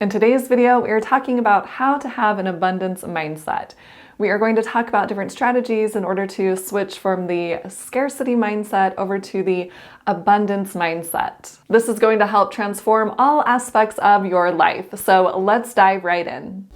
In today's video, we are talking about how to have an abundance mindset. We are going to talk about different strategies in order to switch from the scarcity mindset over to the abundance mindset. This is going to help transform all aspects of your life. So let's dive right in.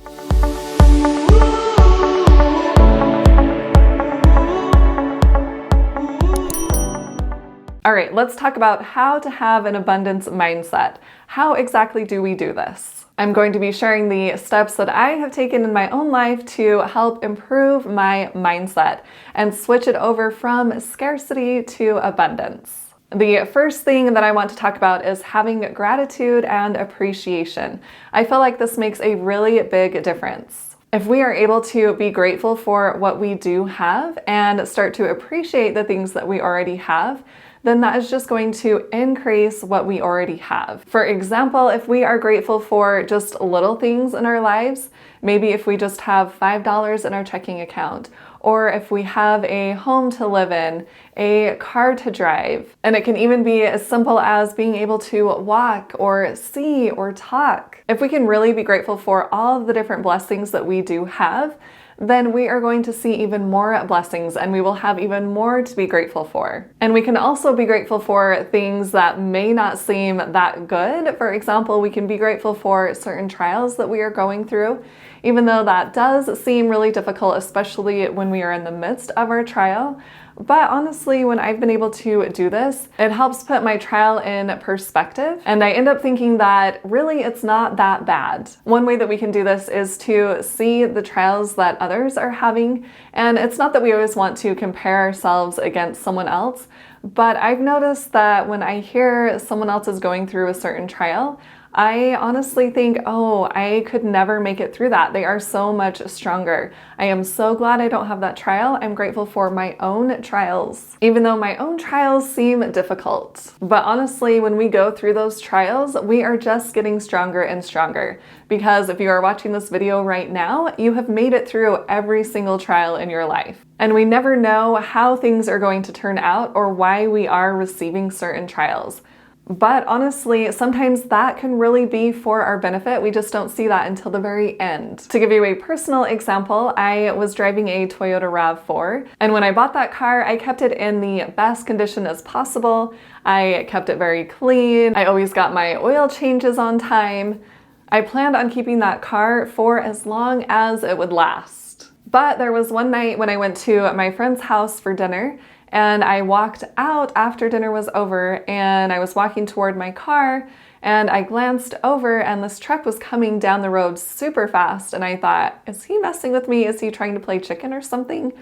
All right, let's talk about how to have an abundance mindset. How exactly do we do this? I'm going to be sharing the steps that I have taken in my own life to help improve my mindset and switch it over from scarcity to abundance. The first thing that I want to talk about is having gratitude and appreciation. I feel like this makes a really big difference. If we are able to be grateful for what we do have and start to appreciate the things that we already have, then that is just going to increase what we already have. For example, if we are grateful for just little things in our lives, maybe if we just have $5 in our checking account, or if we have a home to live in, a car to drive, and it can even be as simple as being able to walk or see or talk. If we can really be grateful for all of the different blessings that we do have, then we are going to see even more blessings and we will have even more to be grateful for. And we can also be grateful for things that may not seem that good. For example, we can be grateful for certain trials that we are going through, even though that does seem really difficult, especially when we are in the midst of our trial. But honestly, when I've been able to do this, it helps put my trial in perspective, and I end up thinking that really it's not that bad. One way that we can do this is to see the trials that others are having, and it's not that we always want to compare ourselves against someone else, but I've noticed that when I hear someone else is going through a certain trial, I honestly think, oh, I could never make it through that. They are so much stronger. I am so glad I don't have that trial. I'm grateful for my own trials, even though my own trials seem difficult. But honestly, when we go through those trials, we are just getting stronger and stronger. Because if you are watching this video right now, you have made it through every single trial in your life. And we never know how things are going to turn out or why we are receiving certain trials. But honestly, sometimes that can really be for our benefit. We just don't see that until the very end. To give you a personal example, I was driving a Toyota RAV4, and when I bought that car, I kept it in the best condition as possible. I kept it very clean. I always got my oil changes on time. I planned on keeping that car for as long as it would last. But there was one night when I went to my friend's house for dinner, and I walked out after dinner was over, and I was walking toward my car, and I glanced over and this truck was coming down the road super fast, and I thought, is he messing with me? Is he trying to play chicken or something?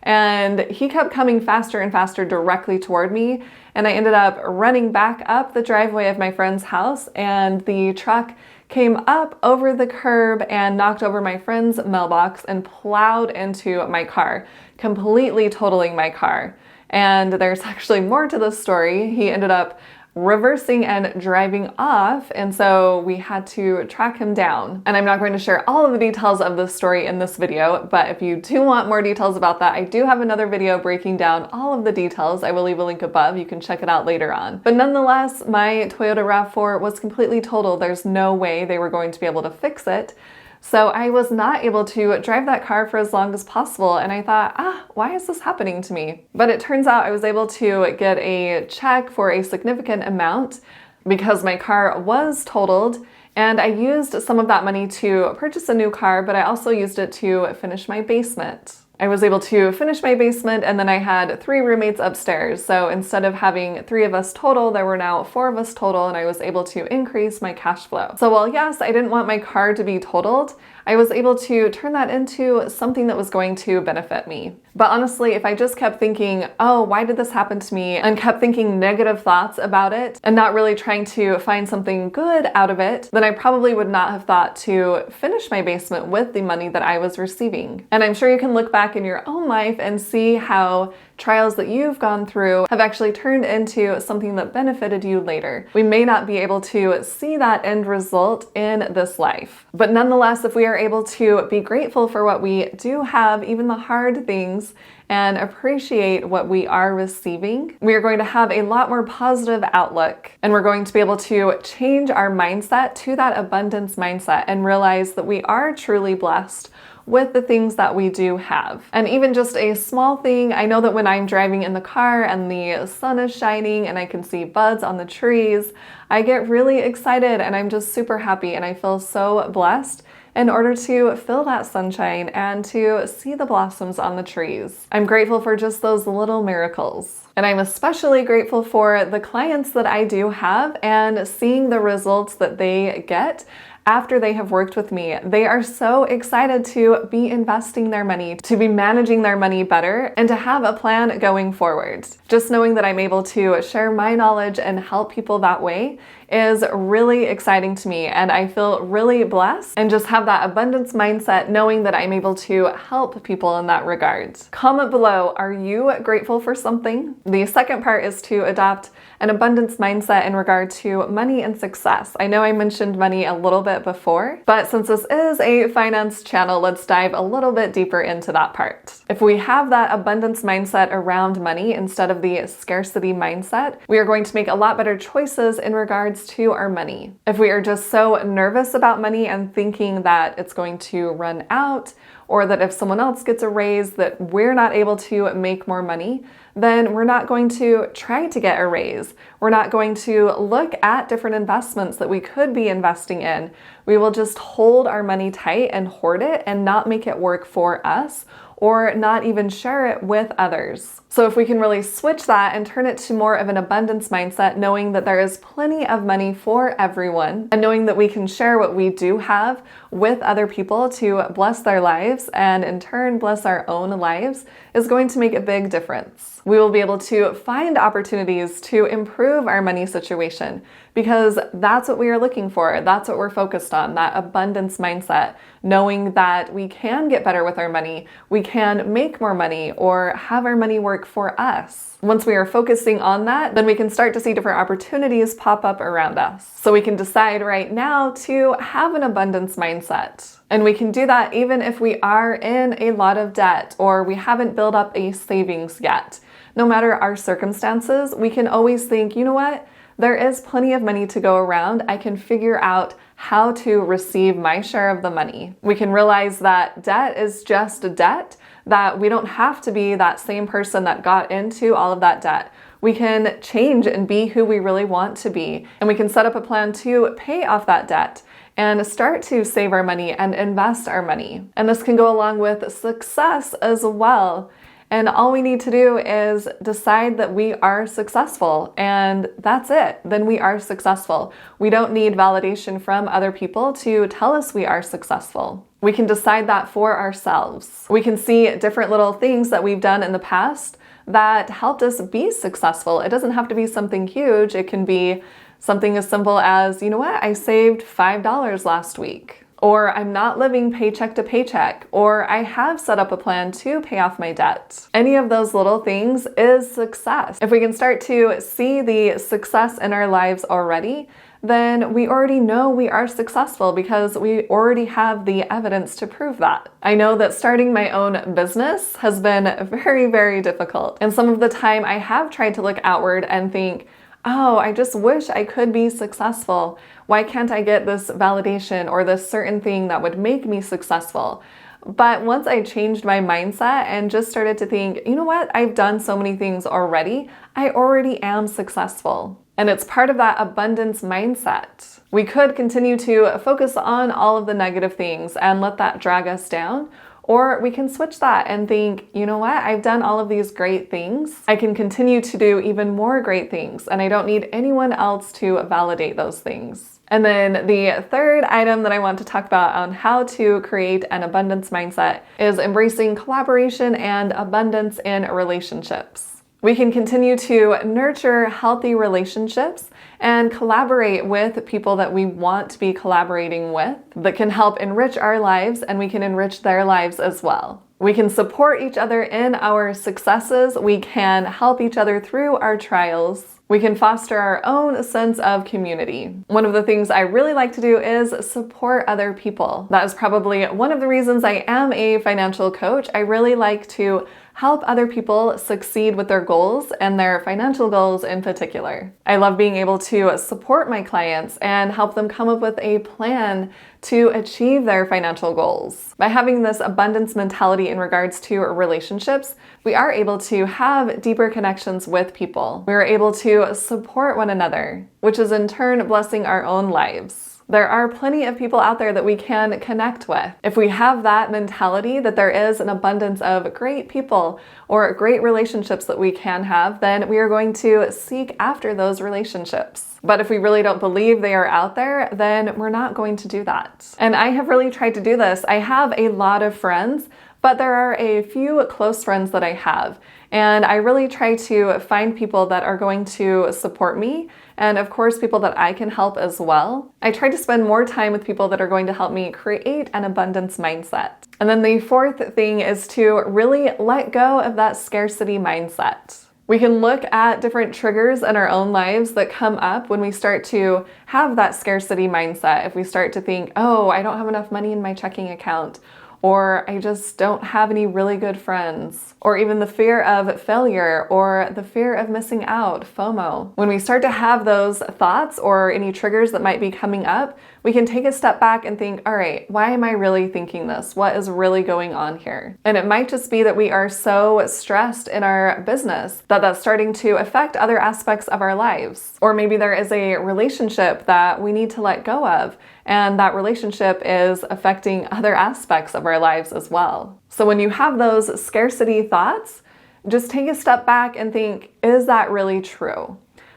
And he kept coming faster and faster directly toward me, and I ended up running back up the driveway of my friend's house, and the truck came up over the curb and knocked over my friend's mailbox and plowed into my car, completely totaling my car. And there's actually more to this story. He ended up reversing and driving off, and so we had to track him down. And I'm not going to share all of the details of this story in this video, but if you do want more details about that, I do have another video breaking down all of the details. I will leave a link above. You can check it out later on. But nonetheless, my Toyota RAV4 was completely totaled. There's no way they were going to be able to fix it. So I was not able to drive that car for as long as possible, and I thought, why is this happening to me? But it turns out I was able to get a check for a significant amount because my car was totaled, and I used some of that money to purchase a new car, but I also used it to finish my basement. I was able to finish my basement, and then I had 3 roommates upstairs. So instead of having 3 of us total, there were now 4 of us total, and I was able to increase my cash flow. So while yes, I didn't want my car to be totaled, I was able to turn that into something that was going to benefit me. But honestly, if I just kept thinking, oh, why did this happen to me? And kept thinking negative thoughts about it and not really trying to find something good out of it, then I probably would not have thought to finish my basement with the money that I was receiving. And I'm sure you can look back back in your own life and see how trials that you've gone through have actually turned into something that benefited you later. We may not be able to see that end result in this life, but nonetheless, if we are able to be grateful for what we do have, even the hard things, and appreciate what we are receiving, we are going to have a lot more positive outlook, and we're going to be able to change our mindset to that abundance mindset and realize that we are truly blessed with the things that we do have. And even just a small thing, I know that when I'm driving in the car and the sun is shining and I can see buds on the trees, I get really excited and I'm just super happy and I feel so blessed in order to feel that sunshine and to see the blossoms on the trees. I'm grateful for just those little miracles. And I'm especially grateful for the clients that I do have and seeing the results that they get after they have worked with me. They are so excited to be investing their money, to be managing their money better, and to have a plan going forward. Just knowing that I'm able to share my knowledge and help people that way is really exciting to me, and I feel really blessed and just have that abundance mindset knowing that I'm able to help people in that regard. Comment below, are you grateful for something? The second part is to adopt an abundance mindset in regard to money and success. I know I mentioned money a little bit before, but since this is a finance channel, let's dive a little bit deeper into that part. If we have that abundance mindset around money instead of the scarcity mindset, we are going to make a lot better choices in regards to our money. If we are just so nervous about money and thinking that it's going to run out, or that if someone else gets a raise that we're not able to make more money, then we're not going to try to get a raise. We're not going to look at different investments that we could be investing in. We will just hold our money tight and hoard it and not make it work for us, or not even share it with others. So if we can really switch that and turn it to more of an abundance mindset, knowing that there is plenty of money for everyone, and knowing that we can share what we do have with other people to bless their lives and in turn bless our own lives, is going to make a big difference. We will be able to find opportunities to improve our money situation because that's what we are looking for. That's what we're focused on, that abundance mindset, knowing that we can get better with our money, we can make more money or have our money work for us. Once we are focusing on that, then we can start to see different opportunities pop up around us. So we can decide right now to have an abundance mindset. And we can do that even if we are in a lot of debt or we haven't built up a savings yet. No matter our circumstances, we can always think, you know what? There is plenty of money to go around. I can figure out how to receive my share of the money. We can realize that debt is just a debt, that we don't have to be that same person that got into all of that debt. We can change and be who we really want to be. And we can set up a plan to pay off that debt and start to save our money and invest our money. And this can go along with success as well. And all we need to do is decide that we are successful, and that's it. Then we are successful. We don't need validation from other people to tell us we are successful. We can decide that for ourselves. We can see different little things that we've done in the past that helped us be successful. It doesn't have to be something huge. It can be something as simple as, you know what, I saved $5 last week. Or I'm not living paycheck to paycheck, or I have set up a plan to pay off my debt. Any of those little things is success. If we can start to see the success in our lives already, then we already know we are successful because we already have the evidence to prove that. I know that starting my own business has been very, very difficult. And some of the time I have tried to look outward and think, oh, I just wish I could be successful. Why can't I get this validation or this certain thing that would make me successful? But once I changed my mindset and just started to think, you know what, I've done so many things already. I already am successful. And it's part of that abundance mindset. We could continue to focus on all of the negative things and let that drag us down. Or we can switch that and think, you know what, I've done all of these great things. I can continue to do even more great things, and I don't need anyone else to validate those things. And then the third item that I want to talk about on how to create an abundance mindset is embracing collaboration and abundance in relationships. We can continue to nurture healthy relationships and collaborate with people that we want to be collaborating with that can help enrich our lives, and we can enrich their lives as well. We can support each other in our successes. We can help each other through our trials. We can foster our own sense of community. One of the things I really like to do is support other people. That is probably one of the reasons I am a financial coach. I really like to help other people succeed with their goals and their financial goals in particular. I love being able to support my clients and help them come up with a plan to achieve their financial goals. By having this abundance mentality in regards to relationships, we are able to have deeper connections with people. We are able to support one another, which is in turn blessing our own lives. There are plenty of people out there that we can connect with. If we have that mentality that there is an abundance of great people or great relationships that we can have, then we are going to seek after those relationships. But if we really don't believe they are out there, then we're not going to do that. And I have really tried to do this. I have a lot of friends, but there are a few close friends that I have. And I really try to find people that are going to support me, and of course people that I can help as well. I try to spend more time with people that are going to help me create an abundance mindset. And then the fourth thing is to really let go of that scarcity mindset. We can look at different triggers in our own lives that come up when we start to have that scarcity mindset. If we start to think, oh, I don't have enough money in my checking account, or I just don't have any really good friends, or even the fear of failure or the fear of missing out, FOMO. When we start to have those thoughts or any triggers that might be coming up, we can take a step back and think, all right, why am I really thinking this? What is really going on here? And it might just be that we are so stressed in our business that that's starting to affect other aspects of our lives. Or maybe there is a relationship that we need to let go of, and that relationship is affecting other aspects of our lives as well. So when you have those scarcity thoughts, just take a step back and think, is that really true?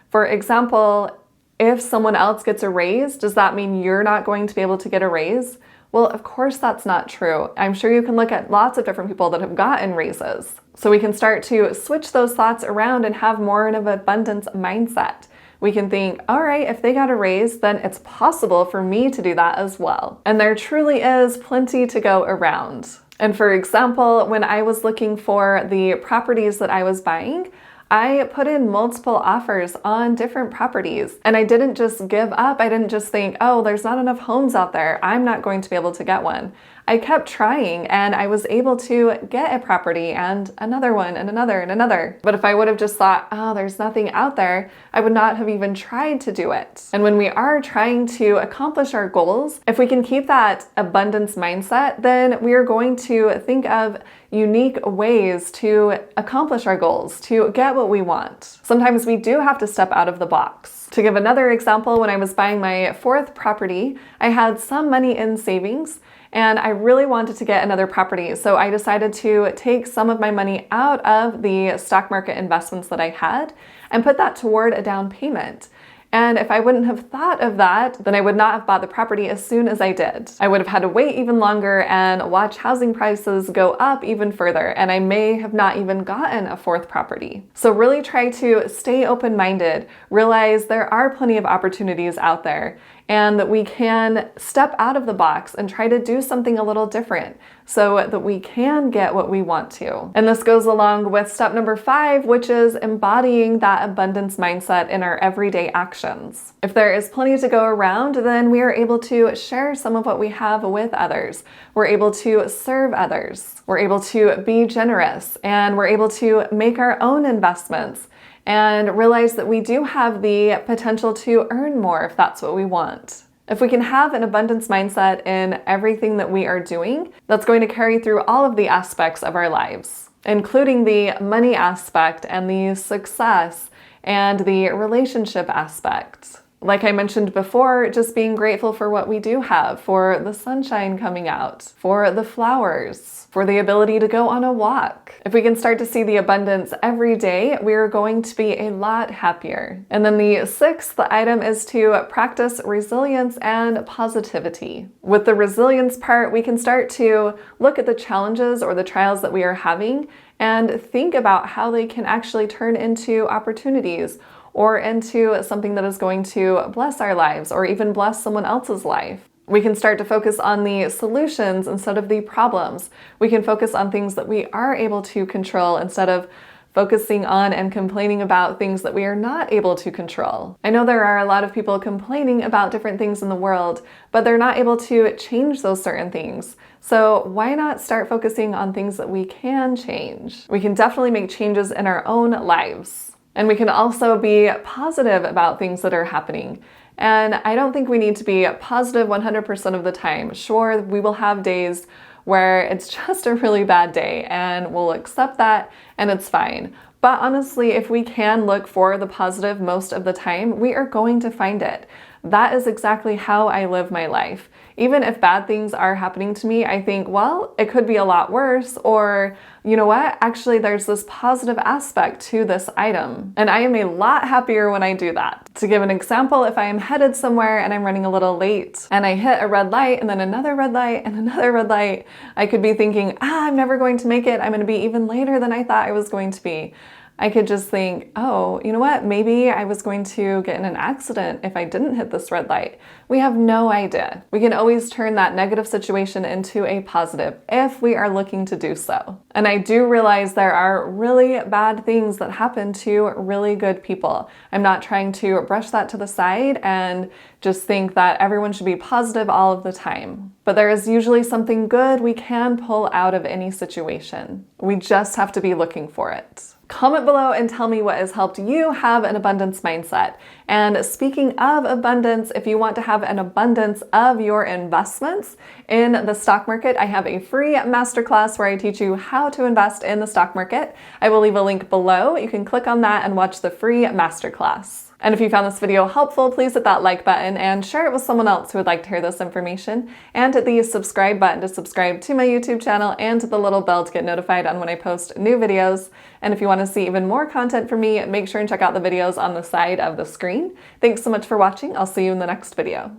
For example, if someone else gets a raise, does that mean you're not going to be able to get a raise? Well, of course that's not true. I'm sure you can look at lots of different people that have gotten raises. So we can start to switch those thoughts around and have more of an abundance mindset. We can think, all right, if they got a raise, then it's possible for me to do that as well. And there truly is plenty to go around. And for example, when I was looking for the properties that I was buying, I put in multiple offers on different properties, and I didn't just give up. I didn't just think, oh, there's not enough homes out there, I'm not going to be able to get one. I kept trying, and I was able to get a property and another one and another and another. But if I would have just thought, oh, there's nothing out there, I would not have even tried to do it. And when we are trying to accomplish our goals, if we can keep that abundance mindset, then we are going to think of unique ways to accomplish our goals, to get what we want. Sometimes we do have to step out of the box. To give another example, when I was buying my fourth property, I had some money in savings, and I really wanted to get another property. So I decided to take some of my money out of the stock market investments that I had and put that toward a down payment. And if I wouldn't have thought of that, then I would not have bought the property as soon as I did. I would have had to wait even longer and watch housing prices go up even further, and I may have not even gotten a fourth property. So really try to stay open-minded, realize there are plenty of opportunities out there, and that we can step out of the box and try to do something a little different so that we can get what we want to. And this goes along with step number 5, which is embodying that abundance mindset in our everyday actions. If there is plenty to go around, then we are able to share some of what we have with others. We're able to serve others. We're able to be generous, and we're able to make our own investments and realize that we do have the potential to earn more if that's what we want. If we can have an abundance mindset in everything that we are doing, that's going to carry through all of the aspects of our lives, including the money aspect and the success and the relationship aspect. Like I mentioned before, just being grateful for what we do have, for the sunshine coming out, for the flowers, for the ability to go on a walk. If we can start to see the abundance every day, we're going to be a lot happier. And then the 6th item is to practice resilience and positivity. With the resilience part, we can start to look at the challenges or the trials that we are having and think about how they can actually turn into opportunities, or into something that is going to bless our lives or even bless someone else's life. We can start to focus on the solutions instead of the problems. We can focus on things that we are able to control instead of focusing on and complaining about things that we are not able to control. I know there are a lot of people complaining about different things in the world, but they're not able to change those certain things. So why not start focusing on things that we can change? We can definitely make changes in our own lives. And we can also be positive about things that are happening. And I don't think we need to be positive 100% of the time. Sure, we will have days where it's just a really bad day and we'll accept that and it's fine. But honestly, if we can look for the positive most of the time, we are going to find it. That is exactly how I live my life. Even if bad things are happening to me, I think, well, it could be a lot worse, or you know what? Actually, there's this positive aspect to this item. And I am a lot happier when I do that. To give an example, if I am headed somewhere and I'm running a little late and I hit a red light and then another red light and another red light, I could be thinking, I'm never going to make it. I'm going to be even later than I thought I was going to be. I could just think, oh, you know what? Maybe I was going to get in an accident if I didn't hit this red light. We have no idea. We can always turn that negative situation into a positive if we are looking to do so. And I do realize there are really bad things that happen to really good people. I'm not trying to brush that to the side and just think that everyone should be positive all of the time. But there is usually something good we can pull out of any situation. We just have to be looking for it. Comment below and tell me what has helped you have an abundance mindset. And speaking of abundance, if you want to have an abundance of your investments in the stock market, I have a free masterclass where I teach you how to invest in the stock market. I will leave a link below. You can click on that and watch the free masterclass. And if you found this video helpful, please hit that like button and share it with someone else who would like to hear this information. And hit the subscribe button to subscribe to my YouTube channel and to the little bell to get notified on when I post new videos. And if you want to see even more content from me, make sure and check out the videos on the side of the screen. Thanks so much for watching. I'll see you in the next video.